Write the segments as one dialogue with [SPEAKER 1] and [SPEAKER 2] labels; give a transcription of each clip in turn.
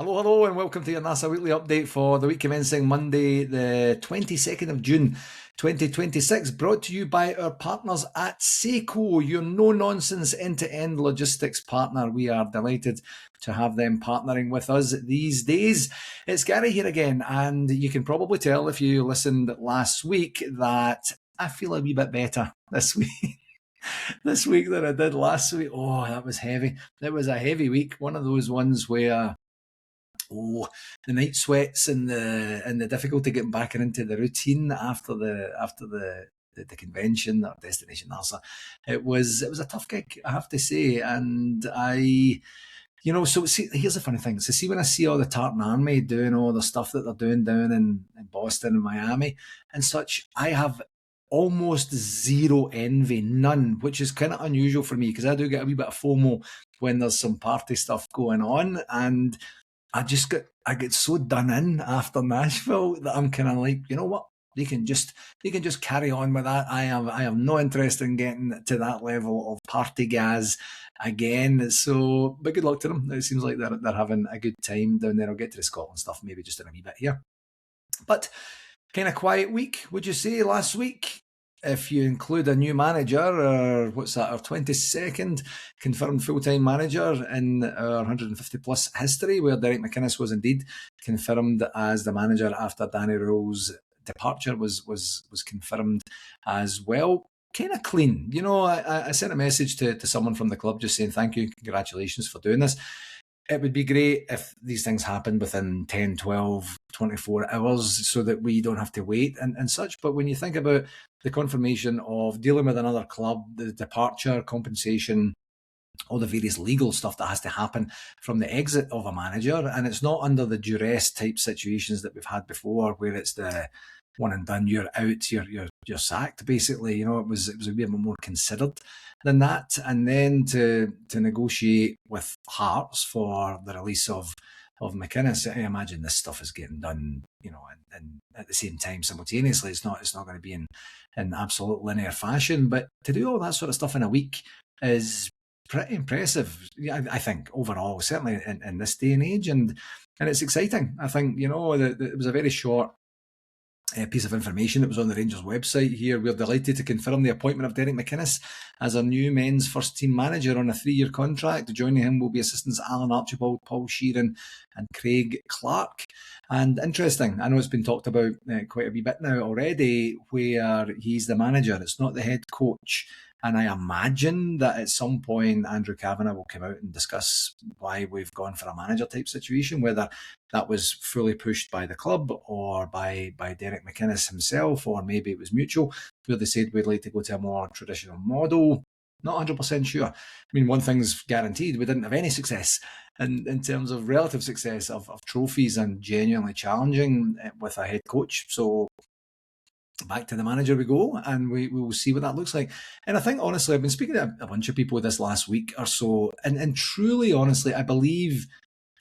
[SPEAKER 1] Hello, hello, and welcome to your NARSA Weekly Update for the week commencing Monday, the 22nd of June, 2026, brought to you by our partners at SEKO, your no-nonsense end-to-end logistics partner. We are delighted to have them partnering with us these days. It's Gary here again, and you can probably tell if you listened last week that I feel a wee bit better this week. This week than I did last week. Oh, that was heavy. It was a heavy week. One of those ones where the night sweats and the difficulty getting back into the routine after the convention or Destination NARSA. It was a tough gig, I have to say, and so see, here's the funny thing. So see, when I see all the Tartan Army doing all the stuff that they're doing down in Boston and Miami and such, I have almost zero envy, none, which is kind of unusual for me because I do get a wee bit of FOMO when there's some party stuff going on, and I get so done in after Nashville that I'm kind of like, you know what? They can just carry on with that. I have no interest in getting to that level of party gas again. So, but good luck to them. It seems like they're having a good time down there. I'll get to the Scotland stuff maybe just in a wee bit here. But kind of quiet week, would you say, last week? If you include a new manager, our 22nd confirmed full-time manager in our 150 plus history, where Derek McInnes was indeed confirmed as the manager after Danny Rowell's departure was confirmed as well. Kind of clean. I sent a message to someone from the club just saying thank you, congratulations for doing this. It would be great if these things happened within 10, 12, 24 hours so that we don't have to wait and such. But when you think about the confirmation of dealing with another club, the departure, compensation, all the various legal stuff that has to happen from the exit of a manager, and it's not under the duress type situations that we've had before where it's the one and done, you're out, you're sacked, basically. It was a bit more considered than that. And then to negotiate with Hearts for the release of McInnes, I imagine this stuff is getting done, and at the same time simultaneously. It's not going to be in absolute linear fashion, but to do all that sort of stuff in a week is pretty impressive, I think, overall, certainly in this day and age, and it's exciting. I think it was a very short piece of information that was on the Rangers website here. We're delighted to confirm the appointment of Derek McInnes as our new men's first team manager on a 3-year contract. Joining him will be assistants Alan Archibald, Paul Sheeran and Craig Clark. And interesting, I know it's been talked about quite a wee bit now already, where he's the manager, it's not the head coach. And I imagine that at some point Andrew Kavanagh will come out and discuss why we've gone for a manager type situation, whether that was fully pushed by the club or by Derek McInnes himself, or maybe it was mutual, where they said we'd like to go to a more traditional model. Not 100% sure. I mean, one thing's guaranteed, we didn't have any success in terms of relative success of trophies and genuinely challenging with a head coach. So back to the manager we go, and we will see what that looks like. And I think, honestly, I've been speaking to a bunch of people this last week or so, and truly, honestly, I believe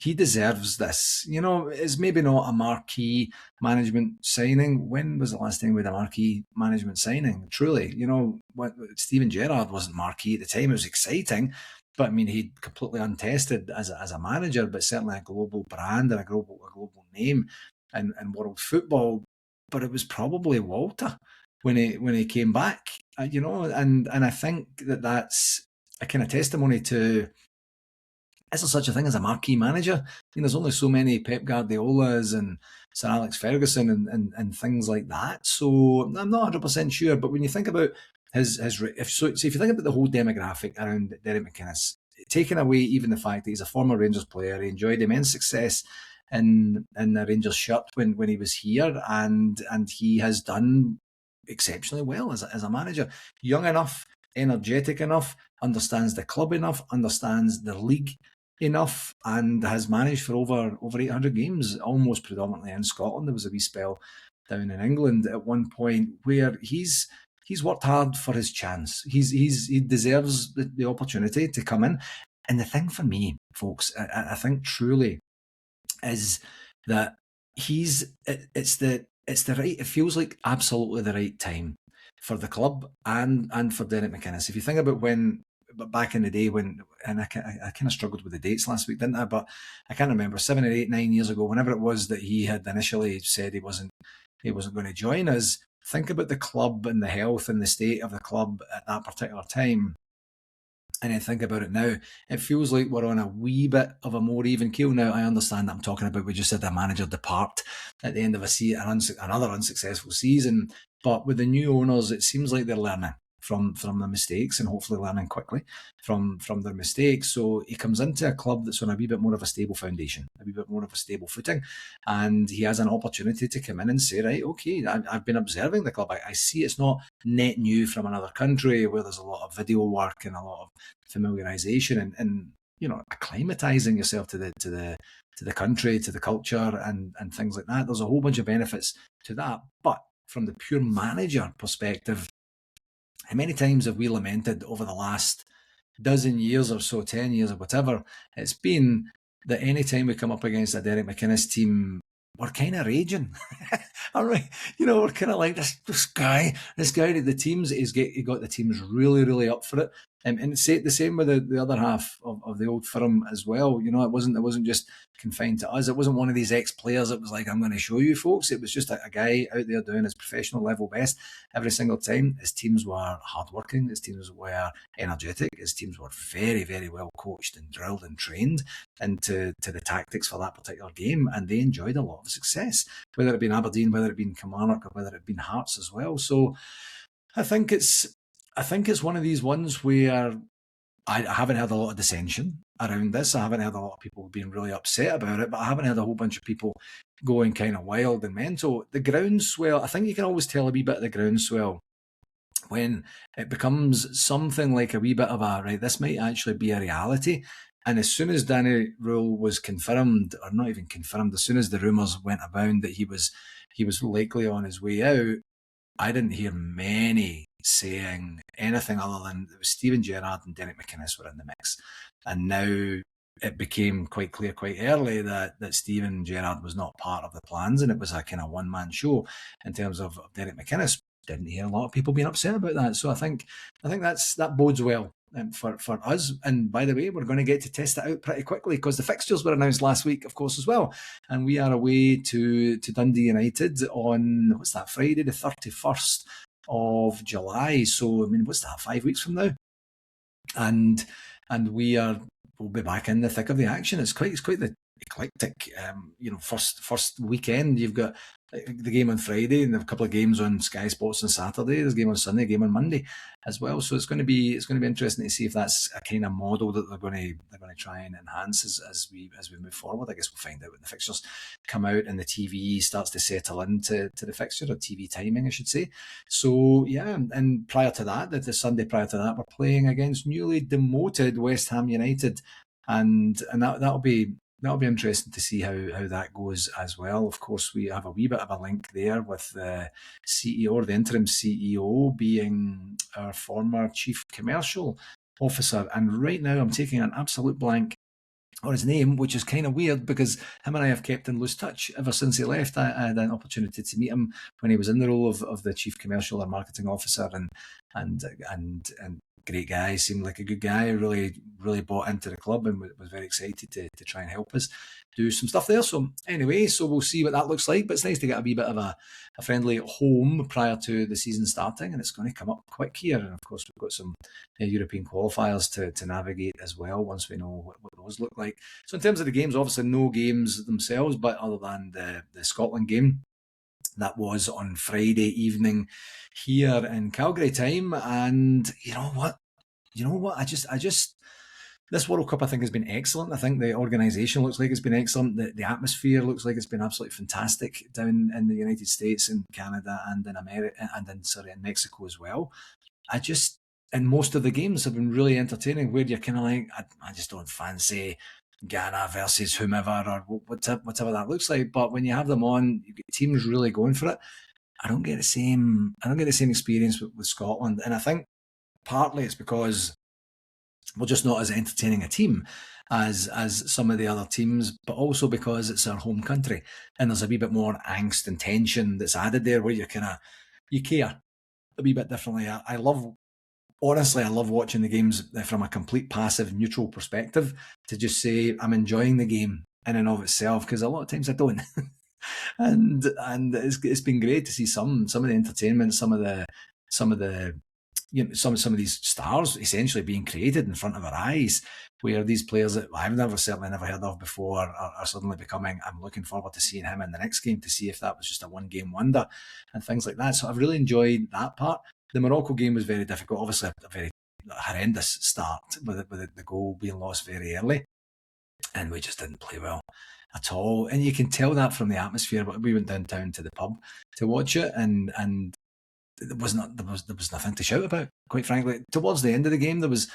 [SPEAKER 1] he deserves this. It's maybe not a marquee management signing. When was the last time we had a marquee management signing? Truly, Steven Gerrard wasn't marquee at the time. It was exciting, but I mean, he'd completely untested as a manager, but certainly a global brand and a global name in world football. But it was probably Walter when he came back, and I think that's a kind of testimony to, is there such a thing as a marquee manager? There's only so many Pep Guardiolas and Sir Alex Ferguson and things like that. So I'm not 100% sure, but when you think about if you think about the whole demographic around Derek McInnes, taking away even the fact that he's a former Rangers player, he enjoyed immense success in the Rangers shirt when he was here, and he has done exceptionally well as a manager. Young enough, energetic enough, understands the club enough, understands the league enough, and has managed for over 800 games, almost predominantly in Scotland. There was a wee spell down in England at one point where he's worked hard for his chance. He deserves the opportunity to come in. And the thing for me, folks, I think truly is that it feels like absolutely the right time for the club and for Derek McInnes. If you think about when but back in the day and I kind of struggled with the dates last week, didn't I? But I can't remember, 7 or 8, 9 years ago, whenever it was that he had initially said he wasn't going to join us. Think about the club and the health and the state of the club at that particular time. And then think about it now. It feels like we're on a wee bit of a more even keel now. I understand that I'm talking about, we just had a manager depart at the end of another unsuccessful season. But with the new owners, it seems like they're learning from the mistakes, and hopefully learning quickly from their mistakes. So he comes into a club that's on a wee bit more of a stable foundation, a wee bit more of a stable footing, and he has an opportunity to come in and say, right, okay, I've been observing the club. I see it's not net new from another country where there's a lot of video work and a lot of familiarization and acclimatizing yourself to the country, to the culture, and things like that. There's a whole bunch of benefits to that. But from the pure manager perspective, how many times have we lamented over the last dozen years or so, 10 years or whatever it's been, that any time we come up against a Derek McInnes team, we're kind of raging. All right, we're kind of like this guy. The teams, he got the teams really, really up for it. And it's the same with the other half of the old firm as well. It wasn't just confined to us. It wasn't one of these ex-players that was like, I'm going to show you folks. It was just a guy out there doing his professional level best every single time. His teams were hardworking. His teams were energetic. His teams were very, very well coached and drilled and trained into the tactics for that particular game. And they enjoyed a lot of success, whether it be Aberdeen, whether it be Kilmarnock, or whether it be Hearts as well. So I think it's one of these ones where I haven't heard a lot of dissension around this. I haven't heard a lot of people being really upset about it, but I haven't heard a whole bunch of people going kind of wild and mental. The groundswell, I think you can always tell a wee bit of the groundswell when it becomes something like a wee bit of a, right, this might actually be a reality. And as soon as Danny Rule was confirmed, or not even confirmed, as soon as the rumours went abound that he was likely on his way out, I didn't hear many saying anything other than it was Steven Gerrard and Derek McInnes were in the mix. And now it became quite clear quite early that Steven Gerrard was not part of the plans, and it was a kind of one-man show in terms of Derek McInnes. Didn't hear a lot of people being upset about that. So I think that bodes well for us. And by the way, we're going to get to test it out pretty quickly because the fixtures were announced last week, of course, as well. And we are away to Dundee United on, Friday the 31st of July. So, what's that, 5 weeks from now? And we'll be back in the thick of the action. It's quite the eclectic, first weekend. You've got the game on Friday and a couple of games on Sky Sports on Saturday. There's a game on Sunday, a game on Monday as well. So it's going to be interesting to see if that's a kind of model that they're going to try and enhance as we move forward. I guess we'll find out when the fixtures come out and the TV starts to settle into the fixture, or TV timing, I should say. So yeah, and prior to that, the Sunday prior to that, we're playing against newly demoted West Ham United, and that'll be interesting to see how that goes as well. Of course, we have a wee bit of a link there with the CEO, or the interim CEO, being our former Chief Commercial Officer. And right now I'm taking an absolute blank on his name, which is kind of weird because him and I have kept in loose touch ever since he left. I had an opportunity to meet him when he was in the role of the Chief Commercial or Marketing Officer, and great guy, seemed like a good guy, really, really bought into the club and was very excited to try and help us do some stuff there. So anyway, we'll see what that looks like, but it's nice to get a wee bit of a friendly home prior to the season starting, and it's going to come up quick here. And of course, we've got some European qualifiers to navigate as well once we know what those look like. So in terms of the games, obviously no games themselves, but other than the Scotland game, that was on Friday evening here in Calgary time. And you know what? I just this World Cup, I think, has been excellent. I think the organisation looks like it's been excellent. The atmosphere looks like it's been absolutely fantastic down in the United States and Canada and in America and in Mexico as well. And most of the games have been really entertaining, where you're kind of like, I just don't fancy Ghana versus whomever or whatever that looks like. But when you have them on, you get teams really going for it. I don't get the same experience with Scotland, and I think partly it's because we're just not as entertaining a team as some of the other teams, but also because it's our home country and there's a wee bit more angst and tension that's added there, where you care a wee bit differently. I love honestly, I love watching the games from a complete passive, neutral perspective, to just say I'm enjoying the game in and of itself, because a lot of times I don't. and it's been great to see some of the entertainment, some of the some of these stars essentially being created in front of our eyes, where these players that I've certainly never heard of before are suddenly becoming. I'm looking forward to seeing him in the next game, to see if that was just a one game wonder and things like that. So I've really enjoyed that part. The Morocco game was very difficult, obviously a very horrendous start with the goal being lost very early, and we just didn't play well at all. And you can tell that from the atmosphere. But we went downtown to the pub to watch it, and there was nothing to shout about, quite frankly. Towards the end of the game, there was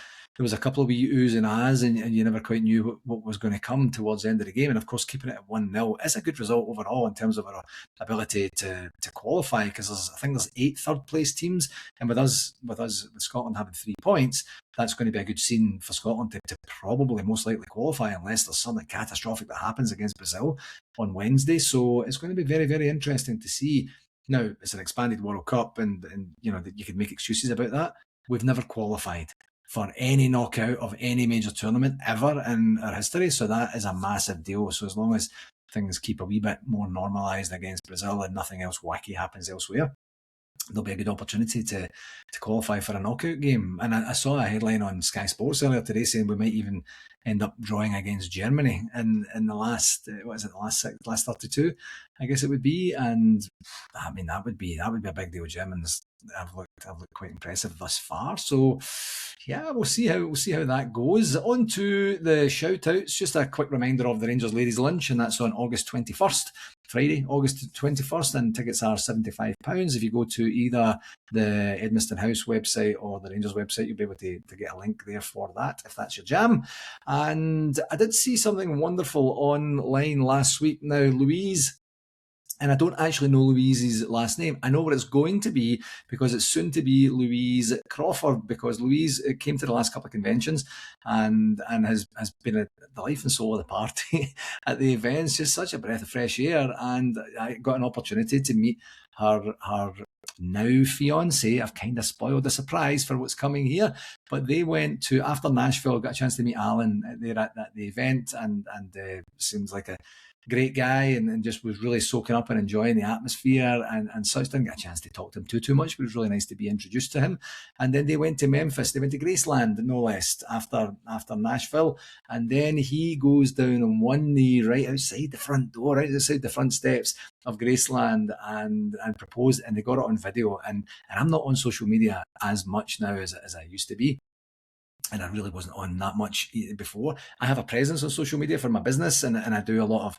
[SPEAKER 1] a couple of wee oohs and ahs, and you never quite knew what was going to come towards the end of the game. And of course, keeping it at 1-0 is a good result overall in terms of our ability to qualify, because I think there's 8 third place teams, and with Scotland having 3 points, that's going to be a good scene for Scotland to probably most likely qualify, unless there's something catastrophic that happens against Brazil on Wednesday. So it's going to be very, very interesting to see. Now, it's an expanded World Cup, and you know that you could make excuses about that. We've never qualified for any knockout of any major tournament ever in our history, so that is a massive deal. So as long as things keep a wee bit more normalised against Brazil and nothing else wacky happens elsewhere, there'll be a good opportunity to qualify for a knockout game. And I saw a headline on Sky Sports earlier today saying we might even end up drawing against Germany in the last last 32, I guess it would be. And I mean that would be a big deal. Germans have looked quite impressive thus far. So yeah, we'll see how that goes. On to the shout outs. Just a quick reminder of the Rangers Ladies Lunch, and that's on August 21st. Friday, August 21st, and tickets are £75. If you go to either the Edmiston House website or the Rangers website, you'll be able to get a link there for that, if that's your jam. And I did see something wonderful online last week. Now, Louise, and I don't actually know Louise's last name. I know what it's going to be, because it's soon to be Louise Crawford, because Louise came to the last couple of conventions and has been the life and soul of the party at the events. Just such a breath of fresh air. And I got an opportunity to meet her now fiance. I've kind of spoiled the surprise for what's coming here, but they went to, after Nashville, got a chance to meet Alan there at the event, and seems like a great guy, and just was really soaking up and enjoying the atmosphere and such. Didn't get a chance to talk to him too much, but it was really nice to be introduced to him. And then they went to Memphis. They went to Graceland, no less, after Nashville. And then he goes down on one knee right outside the front door, right outside the front steps of Graceland, and proposed. And they got it on video. And I'm not on social media as much now as I used to be. And I really wasn't on that much before. I have a presence on social media for my business, and I do a lot of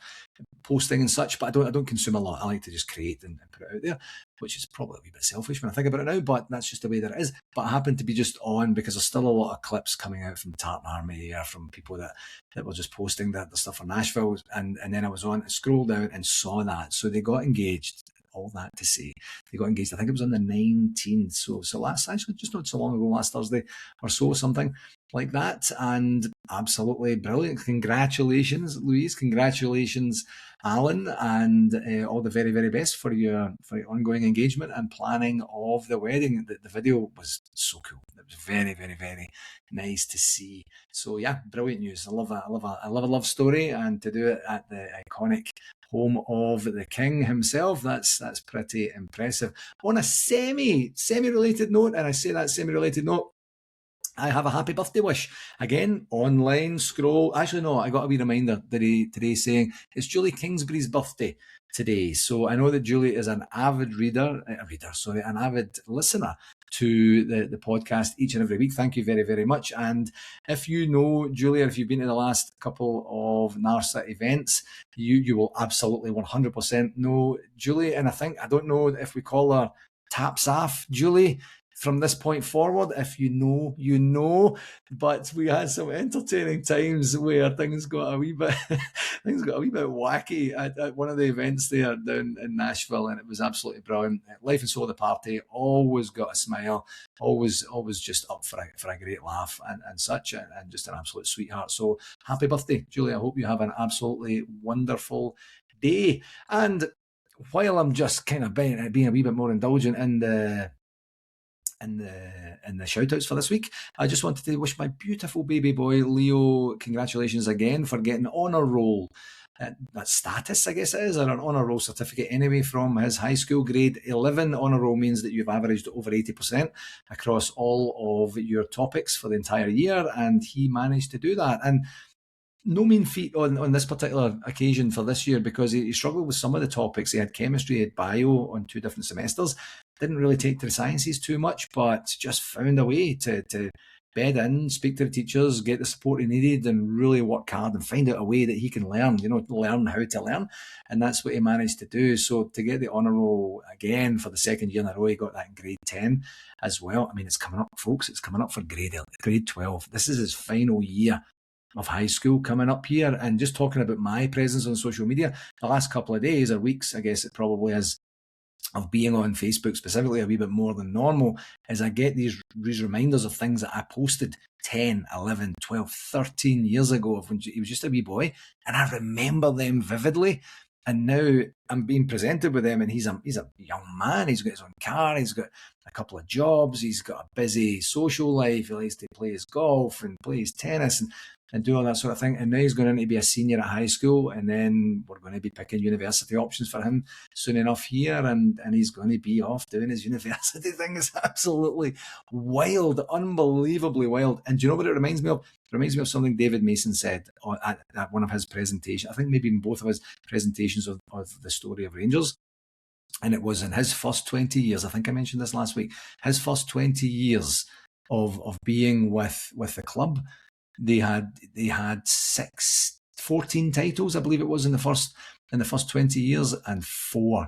[SPEAKER 1] posting and such, but I don't consume a lot. I like to just create and put it out there, which is probably a wee bit selfish when I think about it now, but that's just the way that it is. But I happen to be just on because there's still a lot of clips coming out from Tartan Army, from people that were just posting the stuff for Nashville, and then I was on, scrolled down and saw that. So they got engaged. All that to say, they got engaged. I think it was on the 19th. So that's actually just not so long ago, last Thursday or so, something like that. And absolutely brilliant. Congratulations, Louise. Congratulations, Alan, and all the very, very best for your ongoing engagement and planning of the wedding. The video was so cool. It was very, very, very nice to see. So yeah, brilliant news. I love that. I love a love story, and to do it at the iconic home of the king himself, that's pretty impressive. On a semi-related note, and I say that semi-related note, I have a happy birthday wish. Again, online scroll. Actually, no, I got a wee reminder today saying it's Julie Kingsbury's birthday today. So I know that Julie is an avid an avid listener to the podcast each and every week. Thank you very, very much. And if you know Julie, or if you've been to the last couple of NARSA events, you will absolutely 100% know Julie. And I don't know if we call her Taps Off Julie from this point forward. If you know, you know. But we had some entertaining times where things got a wee bit wacky at one of the events there down in Nashville, and it was absolutely brilliant. Life and soul of the party, always got a smile, always just up for a great laugh and such, and just an absolute sweetheart. So happy birthday, Julie. I hope you have an absolutely wonderful day. And while I'm just kind of being a wee bit more indulgent in in the shout outs for this week. I just wanted to wish my beautiful baby boy Leo congratulations again for getting honour roll. That status, I guess it is, or an honour roll certificate anyway from his high school. Grade 11 honour roll means that you've averaged over 80% across all of your topics for the entire year, and he managed to do that. And no mean feat on this particular occasion for this year, because he struggled with some of the topics. He had chemistry, he had bio on 2 different semesters. Didn't really take to the sciences too much, but just found a way to bed in, speak to the teachers, get the support he needed, and really work hard and find out a way that he can learn, learn how to learn. And that's what he managed to do. So to get the honour roll again for the second year in a row, he got that in grade 10 as well. I mean, it's coming up, folks. It's coming up for grade 12. This is his final year of high school coming up here. And just talking about my presence on social media, the last couple of days or weeks, I guess it probably is, of being on Facebook specifically a wee bit more than normal, is I get these reminders of things that I posted 10, 11, 12, 13 years ago of when he was just a wee boy, and I remember them vividly. And now I'm being presented with them, and he's a young man. He's got his own car. He's got a couple of jobs. He's got a busy social life. He likes to play his golf and play his tennis and do all that sort of thing. And now he's going to be a senior at high school, and then we're going to be picking university options for him soon enough here, and he's going to be off doing his university thing. It's absolutely wild, unbelievably wild. And do you know what it reminds me of? It reminds me of something David Mason said at one of his presentations. I think maybe in both of his presentations of the story of Rangers. And it was in his first 20 years, I think I mentioned this last week, his first 20 years of being with the club. They had 14 titles, I believe it was, in the first 20 years, and 4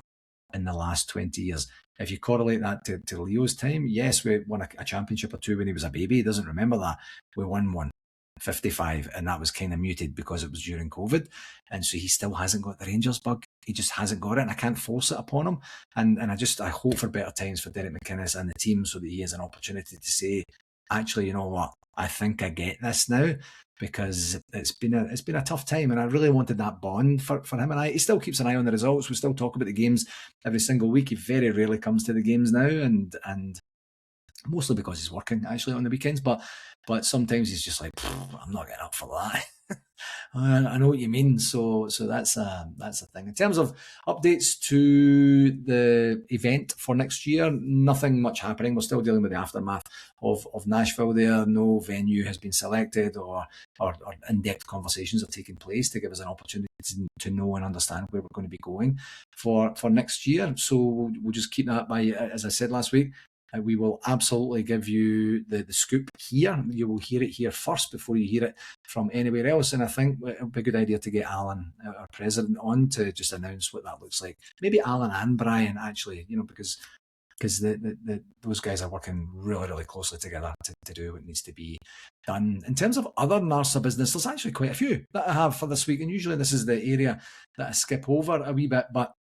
[SPEAKER 1] in the last 20 years. If you correlate that to Leo's time, yes, we won a championship or 2 when he was a baby. He doesn't remember that. We won one, 55, and that was kind of muted because it was during COVID. And so he still hasn't got the Rangers bug. He just hasn't got it, and I can't force it upon him. And I hope for better times for Derek McInnes and the team, so that he has an opportunity to say, actually, you know what, I think I get this now, because it's been a tough time, and I really wanted that bond for him and I. He still keeps an eye on the results. We still talk about the games every single week. He very rarely comes to the games now, and mostly because he's working actually on the weekends. But sometimes he's just like, I'm not getting up for that. I know what you mean. So that's a thing. In terms of updates to the event for next year, nothing much happening. We're still dealing with the aftermath of Nashville there. No venue has been selected, or in-depth conversations are taking place to give us an opportunity to know and understand where we're going to be going for next year. So we'll just keep that by, as I said last week, we will absolutely give you the scoop here. You will hear it here first before you hear it from anywhere else. And I think it would be a good idea to get Alan, our president, on to just announce what that looks like. Maybe Alan and Brian, actually, because those guys are working really, really closely together to do what needs to be done. In terms of other NARSA business, there's actually quite a few that I have for this week. And usually this is the area that I skip over a wee bit, but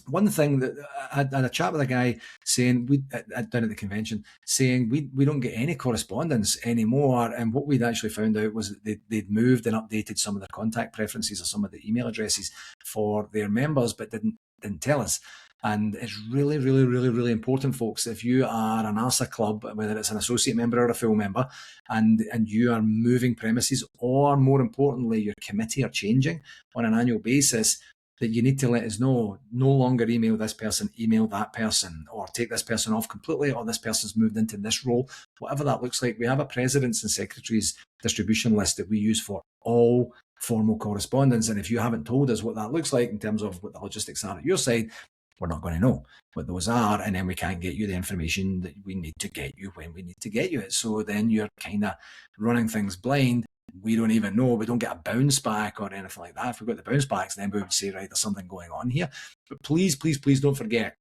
[SPEAKER 1] one thing that I had a chat with a guy saying down at the convention, saying we don't get any correspondence anymore, and what we'd actually found out was that they'd moved and updated some of their contact preferences or some of the email addresses for their members, but didn't tell us. And it's really, really, really, really important, folks. If you are an NARSA club, whether it's an associate member or a full member, and you are moving premises, or more importantly, your committee are changing on an annual basis, that you need to let us know. No longer email this person, email that person, or take this person off completely, or this person's moved into this role, whatever that looks like. We have a presidents and secretaries distribution list that we use for all formal correspondence. And if you haven't told us what that looks like in terms of what the logistics are at your side, we're not going to know what those are, and then we can't get you the information that we need to get you when we need to get you it. So then you're kind of running things blind. We don't even know. We don't get a bounce back or anything like that. If we got the bounce backs, then we would say, right, there's something going on here. But please, please, please don't forget,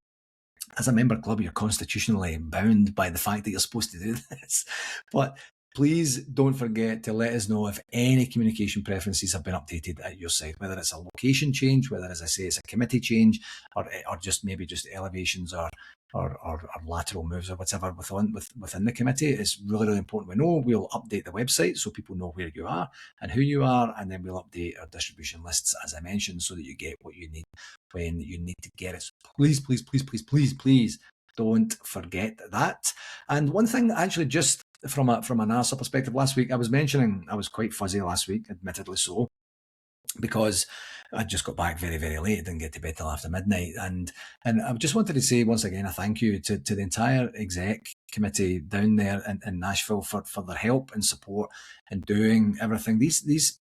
[SPEAKER 1] as a member club, you're constitutionally bound by the fact that you're supposed to do this. But please don't forget to let us know if any communication preferences have been updated at your side, whether it's a location change, whether, as I say, it's a committee change, or just maybe just elevations or lateral moves or whatever within the committee. It's really, really important we know. We'll update the website so people know where you are and who you are, and then we'll update our distribution lists, as I mentioned, so that you get what you need when you need to get it. So please, please, please, please, please, please Don't forget that. And one thing, actually, just from a NARSA perspective, last week I was mentioning I was quite fuzzy last week, admittedly so, because I just got back very, very late. Didn't get to bed till after midnight. And I just wanted to say once again a thank you to the entire exec committee down there in Nashville for their help and support and doing everything. These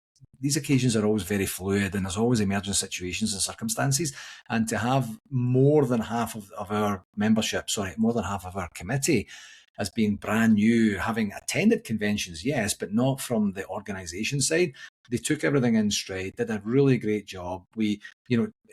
[SPEAKER 1] occasions are always very fluid, and there's always emergent situations and circumstances. And to have more than half of our membership, more than half of our committee as being brand new, having attended conventions, yes, but not from the organisation side. They took everything in stride, did a really great job. We,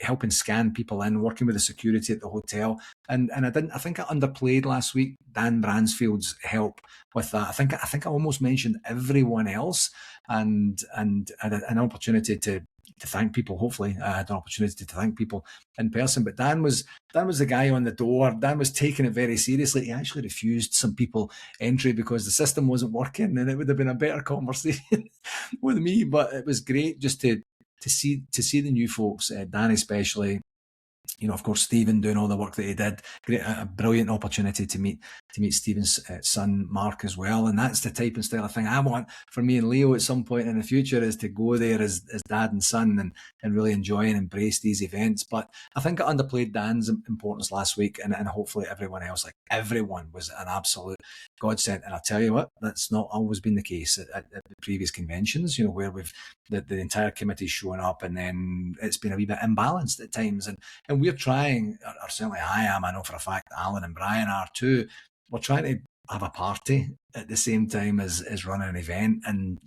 [SPEAKER 1] helping scan people in, working with the security at the hotel. And I think I underplayed last week Dan Bransfield's help with that. I think I almost mentioned everyone else, and had an opportunity to thank people. Hopefully I had an opportunity to thank people in person. But Dan was the guy on the door. Dan was taking it very seriously. He actually refused some people entry because the system wasn't working, and it would have been a better conversation with me. But it was great just to see the new folks, Dan especially. Of course, Stephen doing all the work that he did. Great, a brilliant opportunity to meet Stephen's son, Mark, as well. And that's the type and style of thing I want for me and Leo at some point in the future, is to go there as dad and son and really enjoy and embrace these events. But I think I underplayed Dan's importance last week, and hopefully everyone else, like everyone, was an absolute godsend. And I tell you what, that's not always been the case at the previous conventions, where we've the entire committee showing up, and then it's been a wee bit imbalanced at times. And we're trying, or certainly I am, I know for a fact Alan and Brian are too, we're trying to have a party at the same time as running an event. And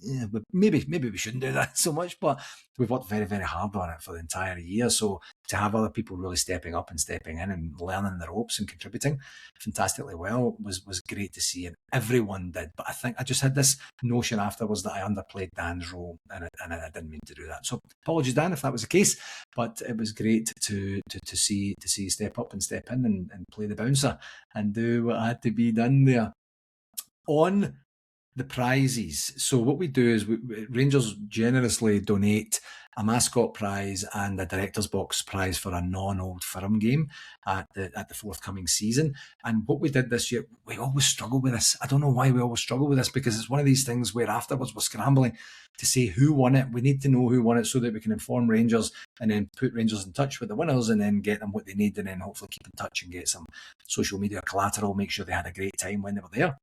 [SPEAKER 1] maybe we shouldn't do that so much, but we've worked very, very hard on it for the entire year. So to have other people really stepping up and stepping in and learning the ropes and contributing fantastically well was great to see, and everyone did. But I think I just had this notion afterwards that I underplayed Dan's role, and I didn't mean to do that. So apologies, Dan, if that was the case. But it was great to see step up and step in and play the bouncer and do what had to be done there. On the prizes, so what we do is Rangers generously donate a Mascot prize and a Director's Box prize for a non-Old Firm game at the forthcoming season. And what we did this year, we always struggle with this. I don't know why we always struggle with this, because it's one of these things where afterwards we're scrambling to say who won it. We need to know who won it so that we can inform Rangers and then put Rangers in touch with the winners and then get them what they need, and then hopefully keep in touch and get some social media collateral, make sure they had a great time when they were there.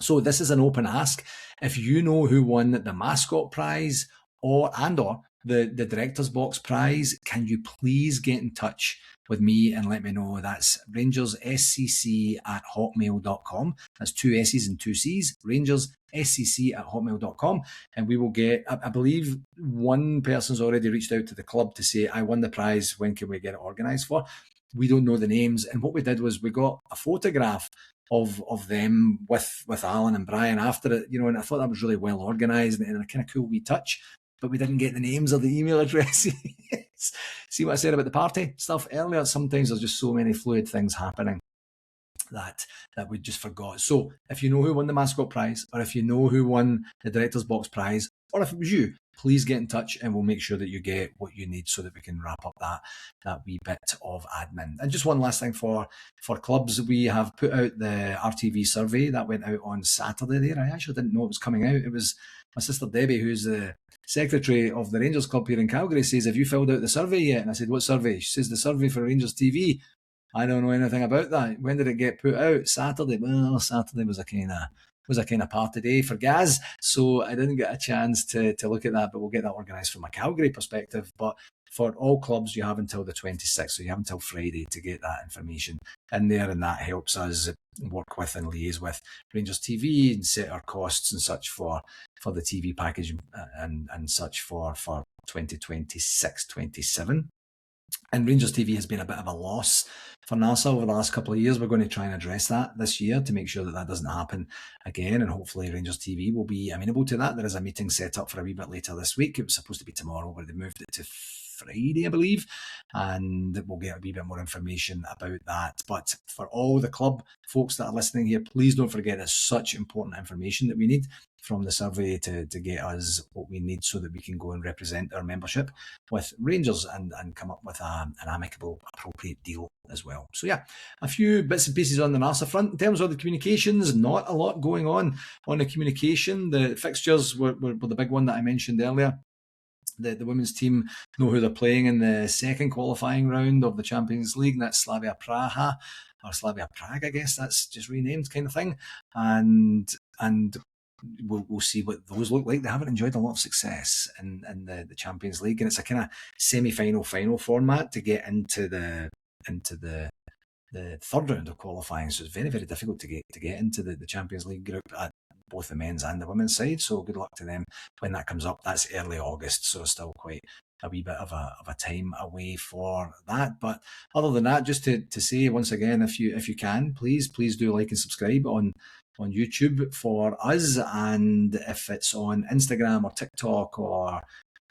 [SPEAKER 1] So this is an open ask. If you know who won the Mascot prize or the Director's Box prize, can you please get in touch with me and let me know? That's rangersSCC@hotmail.com. That's 2 S's and 2 C's. rangersSCC@hotmail.com. And we will get, I believe one person's already reached out to the club to say, I won the prize, when can we get it organised for? We don't know the names. And what we did was we got a photograph of them with Alan and Brian after it, and I thought that was really well organised and a kind of cool wee touch. But we didn't get the names or the email addresses. See what I said about the party stuff earlier? Sometimes there's just so many fluid things happening that we just forgot. So if you know who won the Mascot prize, or if you know who won the Director's Box prize, or if it was you, please get in touch and we'll make sure that you get what you need so that we can wrap up that wee bit of admin. And just one last thing for clubs, we have put out the RTV survey that went out on Saturday there. I actually didn't know it was coming out. It was my sister Debbie, who's the secretary of the Rangers Club here in Calgary, says, have you filled out the survey yet? And I said, what survey? She says, the survey for Rangers TV. I don't know anything about that. When did it get put out? Saturday. Well, Saturday was a kind of party day for Gaz, so I didn't get a chance to look at that, but we'll get that organised from a Calgary perspective. But for all clubs, you have until the 26th, so you have until Friday to get that information in there, and that helps us work with and liaise with Rangers TV and set our costs and such for the TV package and such for 2026-27. And Rangers TV has been a bit of a loss for NARSA over the last couple of years. We're going to try and address that this year to make sure that doesn't happen again. And hopefully Rangers TV will be amenable to that. There is a meeting set up for a wee bit later this week. It was supposed to be tomorrow, but they moved it to Friday, I believe. And we'll get a wee bit more information about that. But for all the club folks that are listening here, please don't forget, it's such important information that we need from the survey to get us what we need so that we can go and represent our membership with Rangers and come up with an amicable, appropriate deal as well. So yeah, a few bits and pieces on the NARSA front. In terms of the communications, not a lot going on the communication. The fixtures were the big one that I mentioned earlier. The women's team know who they're playing in the second qualifying round of the Champions League, and that's Slavia Praha, or Slavia Prague, I guess that's just renamed kind of thing. And we'll see what those look like. They haven't enjoyed a lot of success in the Champions League, and it's a kind of semi-final final format to get into the third round of qualifying. So it's very, very difficult to get into the Champions League group at both the men's and the women's side. So good luck to them when that comes up. That's early August, so still quite a wee bit of a time away for that. But other than that, just to say once again, if you can, please do like and subscribe on YouTube for us, and if it's on Instagram or TikTok or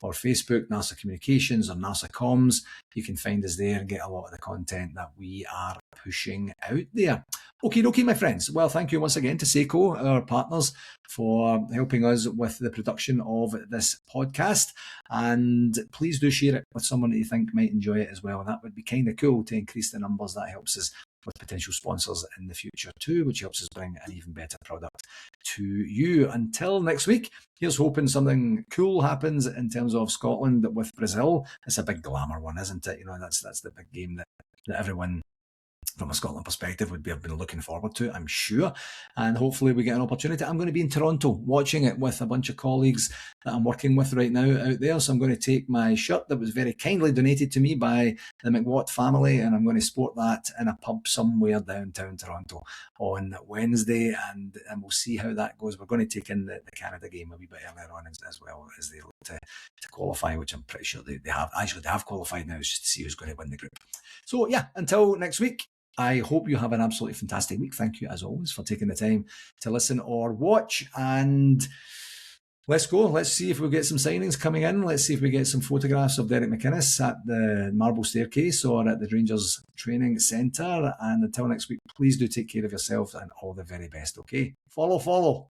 [SPEAKER 1] Facebook, NARSA Communications or NARSA Comms, you can find us there and get a lot of the content that we are pushing out there. Okay, my friends. Well, thank you once again to SEKO, our partners, for helping us with the production of this podcast. And please do share it with someone that you think might enjoy it as well. That would be kind of cool to increase the numbers. That helps us with potential sponsors in the future too, which helps us bring an even better product to you. Until next week, here's hoping something cool happens in terms of Scotland with Brazil. It's a big glamour one, isn't it? You know, that's the big game that everyone from a Scotland perspective would have been looking forward to, I'm sure. And hopefully we get an opportunity. I'm going to be in Toronto watching it with a bunch of colleagues that I'm working with right now out there. So I'm going to take my shirt that was very kindly donated to me by the McWatt family, and I'm going to sport that in a pub somewhere downtown Toronto on Wednesday, and we'll see how that goes. We're going to take in the Canada game a wee bit earlier on as well, as they look to qualify, which I'm pretty sure they have. Actually, they have qualified now. It's just to see who's going to win the group. So yeah, until next week, I hope you have an absolutely fantastic week. Thank you, as always, for taking the time to listen or watch. And let's go. Let's see if we get some signings coming in. Let's see if we get some photographs of Derek McInnes at the Marble Staircase or at the Rangers Training Centre. And until next week, please do take care of yourself and all the very best, okay? Follow.